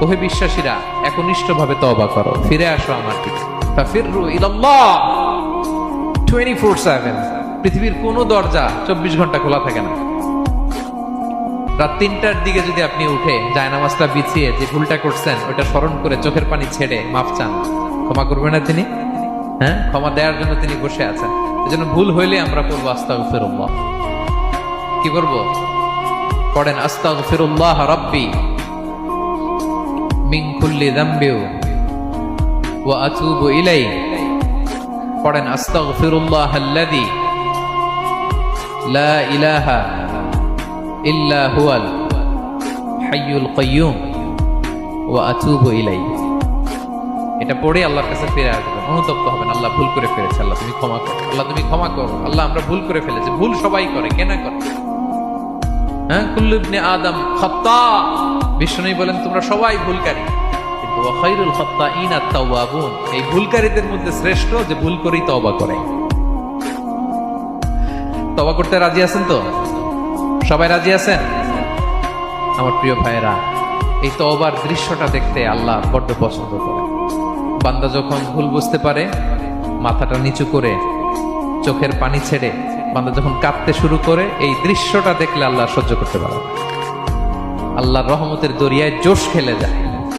ওহে বিশ্বাসীরা, একনিষ্ঠভাবে তওবা করো, ফিরে আসো আমার দিকে। ফাফিররু ইলাল্লাহ 24/7। পৃথিবীর কোনো দরজা 24 ঘন্টা খোলা থাকে না। রাত 3টার দিকে যদি আপনি উঠে জায়নামাজটা বিছিয়ে যে ভুলটা করছেন ওটা স্মরণ করে চোখের পানি ছেড়ে মাফ চান, ক্ষমা করবেন না তিনি? হ্যাঁ, ক্ষমা দেওয়ার জন্য তিনি বসে আছেন। এজন্য ভুল হইলে আমরা পড়বো আস্তাগফিরুল্লাহ। কি করব? পড়েন আস্তাগফিরুল্লাহ রাব্বি মিন কুল্লি যামবি ওয়া আতুবু ইলাইহি। পড়েন আস্তাগফিরুল্লাহাল্লাযী লা ইলাহা ইল্লা হুয়াল হাইয়ুল কাইয়্যুম ওয়া আতুবু ইলাইহি। এটা পড়ে আল্লাহর কাছে ফিরে আসবেন, অনুতপ্ত হবেন। আল্লাহ ভুল করে ফেলেছে, আল্লাহ তুমি ক্ষমা করো, আল্লাহ তুমি ক্ষমা করো, আল্লাহ আমরা ভুল করে ফেলেছি। ভুল সবাই করে, কে না করে? হ্যাঁ, কুল্লু ইবনে আদম খাত্তা। বিষ্ণু বলেন তোমরা সবাই ভুলকারী, কিন্তু ওয়া খায়রুল খাত্তাইনা আত-তাওয়াবুন। এই ভুলকারীদের মধ্যে শ্রেষ্ঠ যে ভুল করেই তওবা করে। তওবা করতে রাজি আছেন তো? সবাই রাজি আছেন? আমার প্রিয় ভাইয়েরা, এই তওবার দৃশ্যটা দেখতে আল্লাহ বড্ড পছন্দ করে। বান্দা যখন ভুল বুঝতে পারে, মাথাটা নিচু করে চোখের পানি ছেড়ে বান্দা যখন কাঁদতে শুরু করে, এই দৃশ্যটা দেখলে আল্লাহ সহ্য করতে পারে না। আল্লাহর রহমতের দরিয়ায় জোশ খেলে যায়।